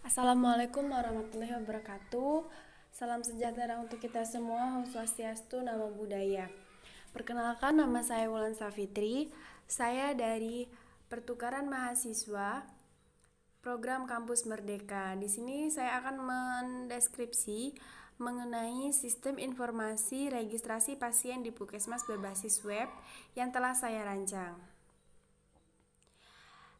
Assalamualaikum warahmatullahi wabarakatuh. Salam sejahtera untuk kita semua. Om Swastiastu, Namo Buddhaya. Perkenalkan, nama saya Wulan Safitri. Saya dari Pertukaran Mahasiswa Program Kampus Merdeka. Di sini saya akan mendeskripsi mengenai sistem informasi registrasi pasien di Puskesmas berbasis web yang telah saya rancang.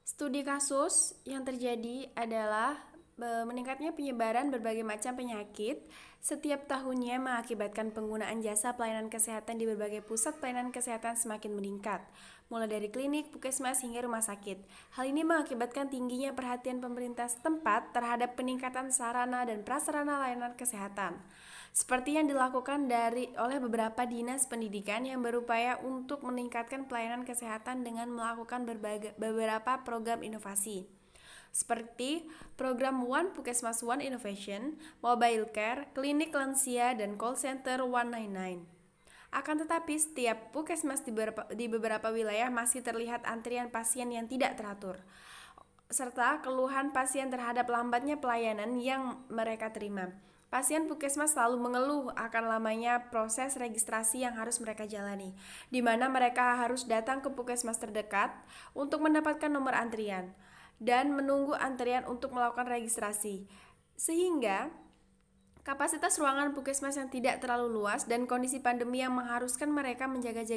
Studi kasus yang terjadi adalah meningkatnya penyebaran berbagai macam penyakit setiap tahunnya mengakibatkan penggunaan jasa pelayanan kesehatan di berbagai pusat pelayanan kesehatan semakin meningkat, mulai dari klinik, puskesmas, hingga rumah sakit. Hal ini mengakibatkan tingginya perhatian pemerintah setempat terhadap peningkatan sarana dan prasarana layanan kesehatan, seperti yang dilakukan oleh beberapa dinas pendidikan yang berupaya untuk meningkatkan pelayanan kesehatan dengan melakukan beberapa program inovasi, seperti program One Puskesmas One Innovation, Mobile Care, Klinik Lansia, dan Call Center 199. Akan tetapi, setiap puskesmas di beberapa wilayah masih terlihat antrian pasien yang tidak teratur, serta keluhan pasien terhadap lambatnya pelayanan yang mereka terima. Pasien puskesmas selalu mengeluh akan lamanya proses registrasi yang harus mereka jalani, di mana mereka harus datang ke puskesmas terdekat untuk mendapatkan nomor antrian dan menunggu antrian untuk melakukan registrasi, sehingga kapasitas ruangan puskesmas yang tidak terlalu luas dan kondisi pandemi yang mengharuskan mereka menjaga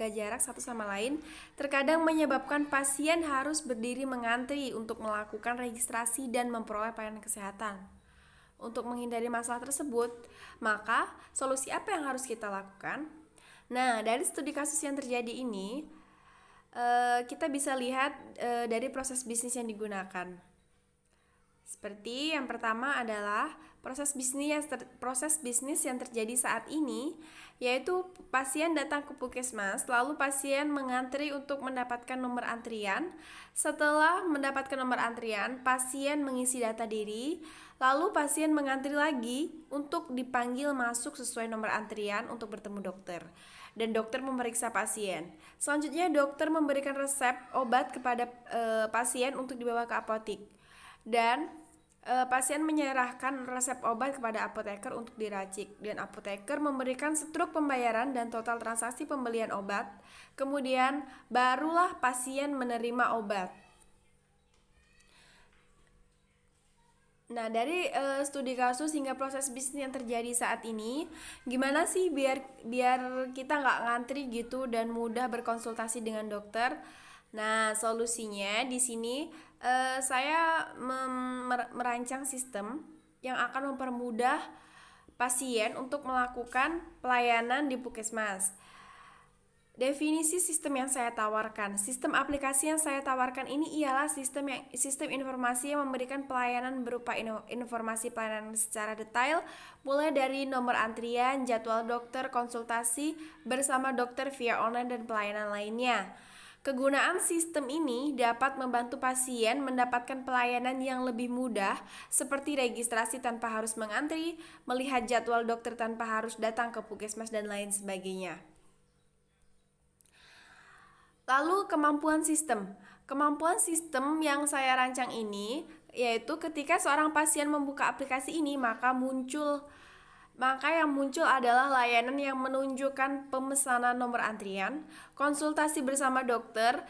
jarak satu sama lain terkadang menyebabkan pasien harus berdiri mengantri untuk melakukan registrasi dan memperoleh pelayanan kesehatan. Untuk menghindari masalah tersebut, maka solusi apa yang harus kita lakukan? Nah, dari studi kasus yang terjadi ini, kita bisa lihat dari proses bisnis yang digunakan. Seperti yang pertama adalah proses bisnis yang terjadi saat ini, yaitu pasien datang ke puskesmas, lalu pasien mengantri untuk mendapatkan nomor antrian. Setelah mendapatkan nomor antrian, pasien mengisi data diri, lalu pasien mengantri lagi untuk dipanggil masuk sesuai nomor antrian untuk bertemu dokter. Dan dokter memeriksa pasien. Selanjutnya dokter memberikan resep obat kepada pasien untuk dibawa ke apotik. Dan pasien menyerahkan resep obat kepada apoteker untuk diracik. Dan apoteker memberikan struk pembayaran dan total transaksi pembelian obat. Kemudian barulah pasien menerima obat. Nah, dari studi kasus hingga proses bisnis yang terjadi saat ini, gimana sih biar kita nggak ngantri gitu dan mudah berkonsultasi dengan dokter? Nah, solusinya di sini saya merancang sistem yang akan mempermudah pasien untuk melakukan pelayanan di puskesmas. Definisi sistem yang saya tawarkan. Sistem aplikasi yang saya tawarkan ini ialah sistem informasi yang memberikan pelayanan berupa informasi pelayanan secara detail, mulai dari nomor antrian, jadwal dokter, konsultasi bersama dokter via online dan pelayanan lainnya. Kegunaan sistem ini dapat membantu pasien mendapatkan pelayanan yang lebih mudah, seperti registrasi tanpa harus mengantri, melihat jadwal dokter tanpa harus datang ke puskesmas, dan lain sebagainya. Lalu kemampuan sistem. Kemampuan sistem yang saya rancang ini yaitu ketika seorang pasien membuka aplikasi ini, maka yang muncul adalah layanan yang menunjukkan pemesanan nomor antrian, konsultasi bersama dokter,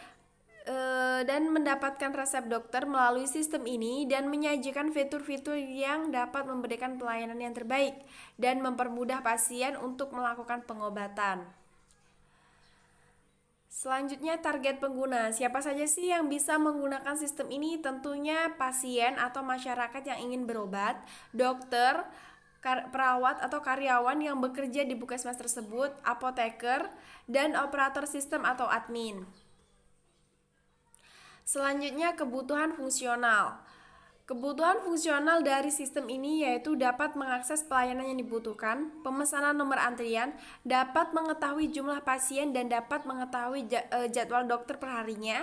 dan mendapatkan resep dokter melalui sistem ini, dan menyajikan fitur-fitur yang dapat memberikan pelayanan yang terbaik dan mempermudah pasien untuk melakukan pengobatan. Selanjutnya, target pengguna. Siapa saja sih yang bisa menggunakan sistem ini? Tentunya pasien atau masyarakat yang ingin berobat, dokter, perawat atau karyawan yang bekerja di puskesmas tersebut, apoteker, dan operator sistem atau admin. Selanjutnya, kebutuhan fungsional. Kebutuhan fungsional dari sistem ini yaitu dapat mengakses pelayanan yang dibutuhkan, pemesanan nomor antrian, dapat mengetahui jumlah pasien dan dapat mengetahui jadwal dokter perharinya,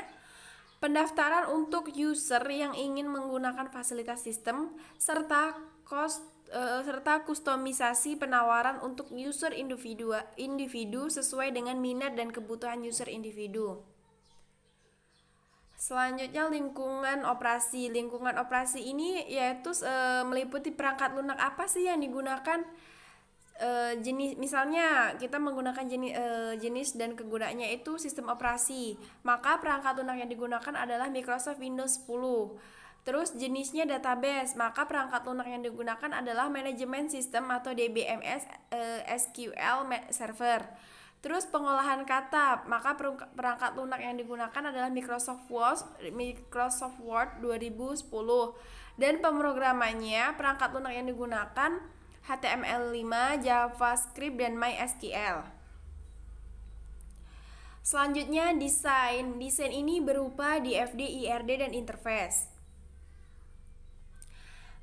pendaftaran untuk user yang ingin menggunakan fasilitas sistem, serta kustomisasi penawaran untuk user individu sesuai dengan minat dan kebutuhan user individu. Selanjutnya lingkungan operasi. Lingkungan operasi ini yaitu meliputi perangkat lunak apa sih yang digunakan. Jenis misalnya kita menggunakan jenis dan kegunaannya itu sistem operasi, maka perangkat lunak yang digunakan adalah Microsoft Windows 10. Terus jenisnya database, maka perangkat lunak yang digunakan adalah manajemen sistem atau DBMS, SQL server. Terus pengolahan kata, maka perangkat lunak yang digunakan adalah Microsoft Word 2010. Dan pemrogramannya, perangkat lunak yang digunakan HTML5, JavaScript, dan MySQL. Selanjutnya desain. Desain ini berupa DFD, IRD, dan interface.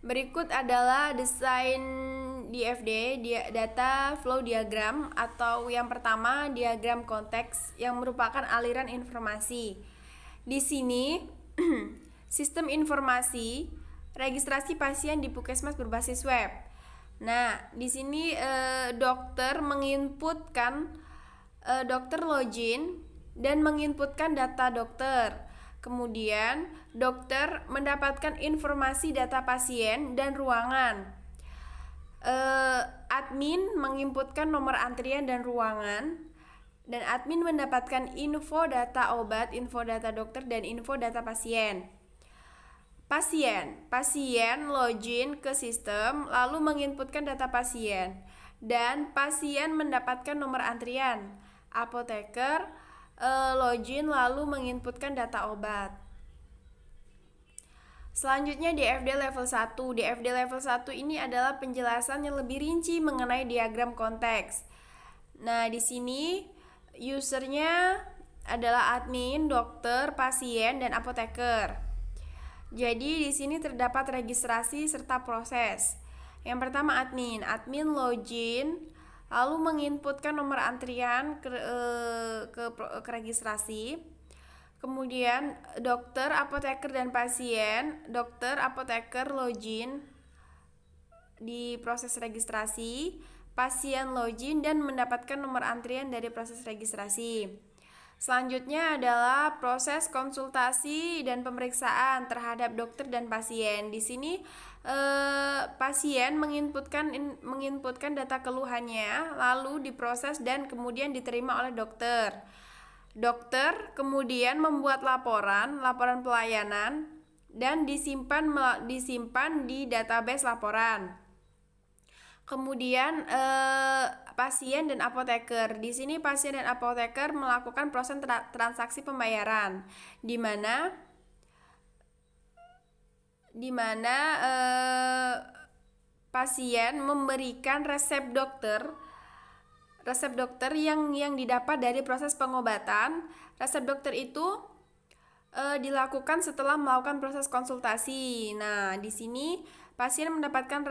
Berikut adalah desain DFD, data flow diagram, atau yang pertama diagram konteks yang merupakan aliran informasi. Di sini sistem informasi registrasi pasien di Puskesmas berbasis web. Nah, di sini dokter login dan menginputkan data dokter. Kemudian, dokter mendapatkan informasi data pasien dan ruangan. Admin menginputkan nomor antrian dan ruangan. Dan admin mendapatkan info data obat, info data dokter, dan info data pasien. Pasien login ke sistem lalu menginputkan data pasien dan pasien mendapatkan nomor antrian. Apoteker login lalu menginputkan data obat. Selanjutnya DFD level 1. DFD level 1 ini adalah penjelasan yang lebih rinci mengenai diagram konteks. Nah, di sini usernya adalah admin, dokter, pasien, dan apoteker. Jadi di sini terdapat registrasi serta proses. Yang pertama admin login lalu menginputkan nomor antrian ke registrasi. Kemudian dokter, apoteker, dan pasien. Dokter, apoteker login di proses registrasi. Pasien login dan mendapatkan nomor antrian dari proses registrasi. Selanjutnya adalah proses konsultasi dan pemeriksaan terhadap dokter dan pasien. Di sini pasien menginputkan data keluhannya, lalu diproses dan kemudian diterima oleh dokter. Dokter kemudian membuat laporan pelayanan dan disimpan di database laporan. Kemudian pasien dan apoteker. Di sini pasien dan apoteker melakukan proses transaksi pembayaran, di mana pasien memberikan resep dokter yang didapat dari proses pengobatan. Resep dokter itu dilakukan setelah melakukan proses konsultasi. Nah, di sini pasien mendapatkan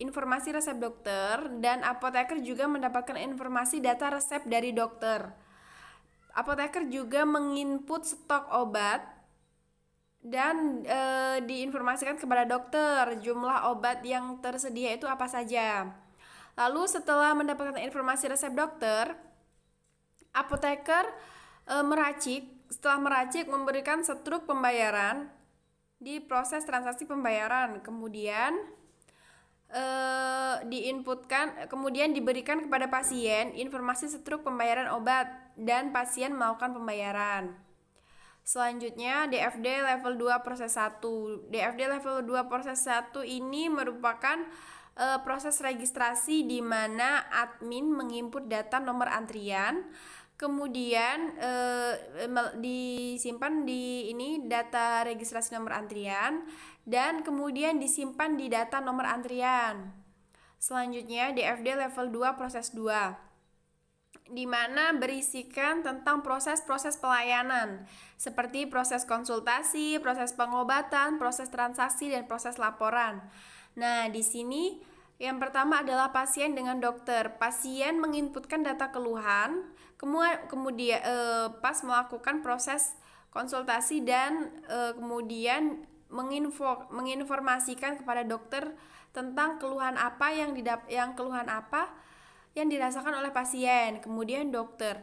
informasi resep dokter dan apoteker juga mendapatkan informasi data resep dari dokter. Apoteker juga menginput stok obat dan diinformasikan kepada dokter jumlah obat yang tersedia itu apa saja. Lalu setelah mendapatkan informasi resep dokter, apoteker setelah meracik memberikan struk pembayaran di proses transaksi pembayaran. Kemudian kemudian diberikan kepada pasien informasi struk pembayaran obat dan pasien melakukan pembayaran. Selanjutnya DFD level 2 proses 1. DFD level 2 proses 1 ini merupakan proses registrasi di mana admin menginput data nomor antrian, kemudian disimpan di data registrasi nomor antrian dan kemudian disimpan di data nomor antrian. Selanjutnya DFD level 2 proses 2, di mana berisikan tentang proses-proses pelayanan seperti proses konsultasi, proses pengobatan, proses transaksi, dan proses laporan. Nah, di sini yang pertama adalah pasien dengan dokter. Pasien menginputkan data keluhan, kemudian pas melakukan proses konsultasi dan kemudian menginformasikan kepada dokter tentang keluhan apa yang dirasakan oleh pasien. Kemudian dokter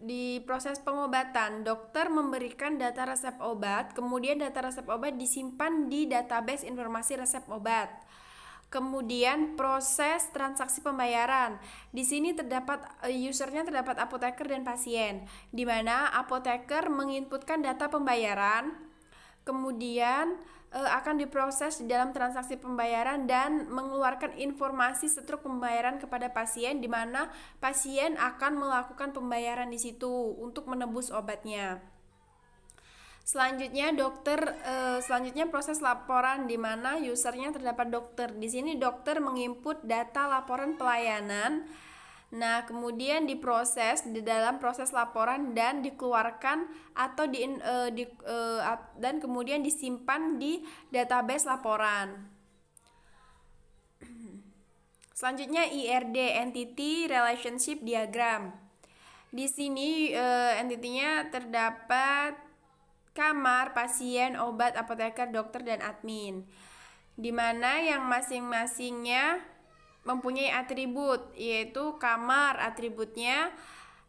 Di proses pengobatan, dokter memberikan data resep obat, kemudian data resep obat disimpan di database informasi resep obat. Kemudian proses transaksi pembayaran. Di sini terdapat usernya terdapat apoteker dan pasien, di mana apoteker menginputkan data pembayaran, kemudian akan diproses di dalam transaksi pembayaran dan mengeluarkan informasi struk pembayaran kepada pasien, di mana pasien akan melakukan pembayaran di situ untuk menebus obatnya. Selanjutnya proses laporan, di mana usernya terdapat dokter. Di sini dokter menginput data laporan pelayanan. Nah, kemudian diproses di dalam proses laporan dan dikeluarkan atau dan kemudian disimpan di database laporan. Selanjutnya IRD, Entity Relationship Diagram. Di sini entitinya terdapat kamar, pasien, obat, apoteker, dokter, dan admin, di mana yang masing-masingnya mempunyai atribut, yaitu kamar atributnya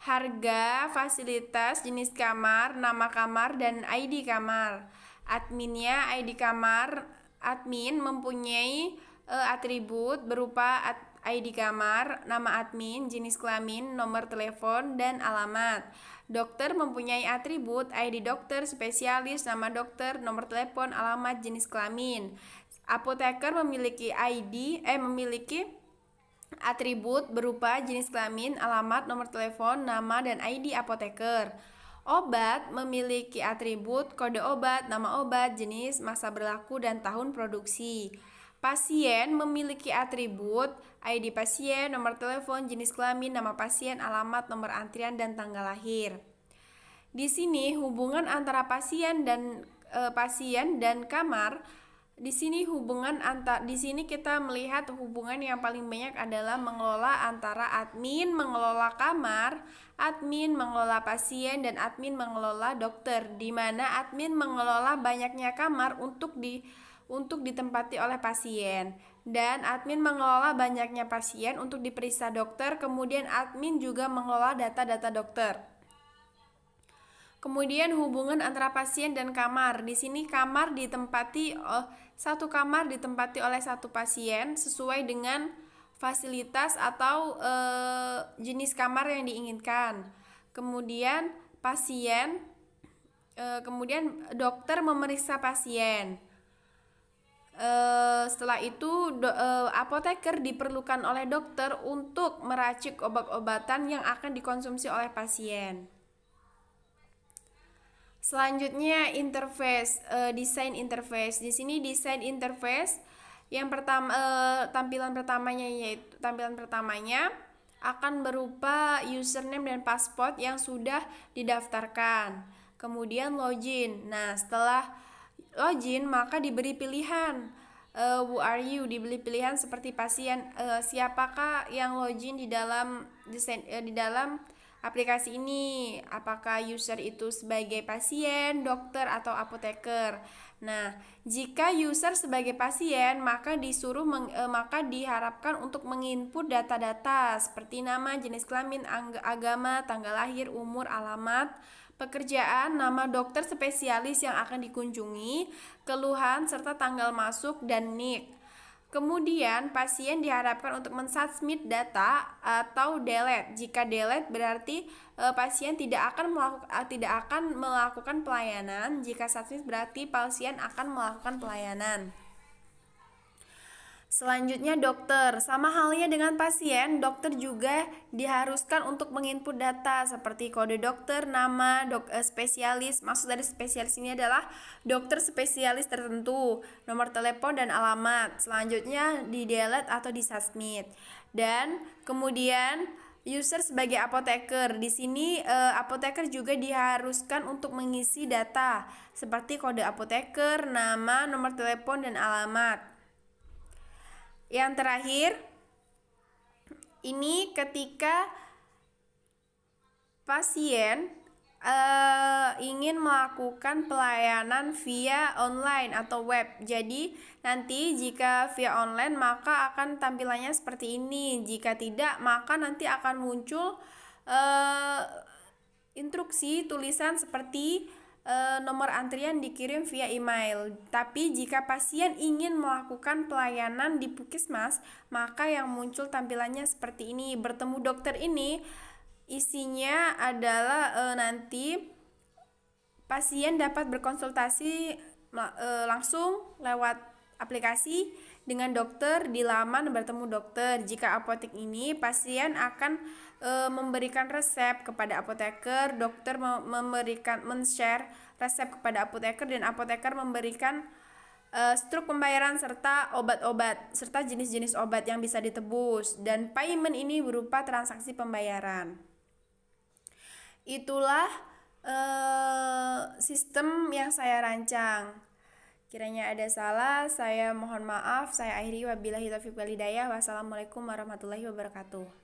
harga, fasilitas, jenis kamar, nama kamar, dan ID kamar. Adminnya ID kamar, admin mempunyai atribut berupa ID kamar, nama admin, jenis kelamin, nomor telepon, dan alamat. Dokter mempunyai atribut ID dokter, spesialis, nama dokter, nomor telepon, alamat, jenis kelamin. Apoteker memiliki atribut berupa jenis kelamin, alamat, nomor telepon, nama, dan ID apoteker. Obat memiliki atribut kode obat, nama obat, jenis, masa berlaku, dan tahun produksi. Pasien memiliki atribut ID pasien, nomor telepon, jenis kelamin, nama pasien, alamat, nomor antrian, dan tanggal lahir. Di sini hubungan antara pasien dan kamar. Di sini kita melihat hubungan yang paling banyak adalah mengelola antara admin mengelola kamar, admin mengelola pasien, dan admin mengelola dokter, di mana admin mengelola banyaknya kamar untuk ditempati oleh pasien, dan admin mengelola banyaknya pasien untuk diperiksa dokter. Kemudian admin juga mengelola data-data dokter. Kemudian hubungan antara pasien dan kamar. Di sini satu kamar ditempati oleh satu pasien sesuai dengan fasilitas atau jenis kamar yang diinginkan. Kemudian dokter memeriksa pasien. Setelah itu apoteker diperlukan oleh dokter untuk meracik obat-obatan yang akan dikonsumsi oleh pasien. Selanjutnya interface, desain interface. Di sini desain interface yang pertama, tampilan pertamanya akan berupa username dan password yang sudah didaftarkan. Kemudian login. Nah, setelah login maka diberi pilihan who are you, diberi pilihan seperti pasien, siapakah yang login di dalam aplikasi ini, apakah user itu sebagai pasien, dokter, atau apoteker. Nah, jika user sebagai pasien, maka diharapkan untuk menginput data-data seperti nama, jenis kelamin, agama, tanggal lahir, umur, alamat, pekerjaan, nama dokter spesialis yang akan dikunjungi, keluhan, serta tanggal masuk, dan NIK. Kemudian pasien diharapkan untuk mensubmit data atau delete. Jika delete berarti pasien tidak akan melakukan pelayanan. Jika submit berarti pasien akan melakukan pelayanan. Selanjutnya dokter, sama halnya dengan pasien, dokter juga diharuskan untuk menginput data seperti kode dokter, nama, spesialis. Maksud dari spesialis ini adalah dokter spesialis tertentu, nomor telepon, dan alamat. Selanjutnya di delete atau di submit. Dan kemudian user sebagai apoteker. Di sini apoteker juga diharuskan untuk mengisi data seperti kode apoteker, nama, nomor telepon, dan alamat. Yang terakhir, ini ketika pasien ingin melakukan pelayanan via online atau web. Jadi nanti jika via online maka akan tampilannya seperti ini. Jika tidak maka nanti akan muncul instruksi tulisan seperti nomor antrian dikirim via email. Tapi jika pasien ingin melakukan pelayanan di puskesmas, maka yang muncul tampilannya seperti ini. Bertemu dokter ini isinya adalah nanti pasien dapat berkonsultasi langsung lewat aplikasi dengan dokter di laman bertemu dokter. Jika apotek ini, pasien akan memberikan resep kepada apoteker, dokter men-share resep kepada apoteker, dan apoteker memberikan struk pembayaran serta obat-obat serta jenis-jenis obat yang bisa ditebus, dan payment ini berupa transaksi pembayaran. Itulah sistem yang saya rancang. Kiranya ada salah, saya mohon maaf. Saya akhiri, wabillahi taufiq wal hidayah. Wassalamualaikum warahmatullahi wabarakatuh.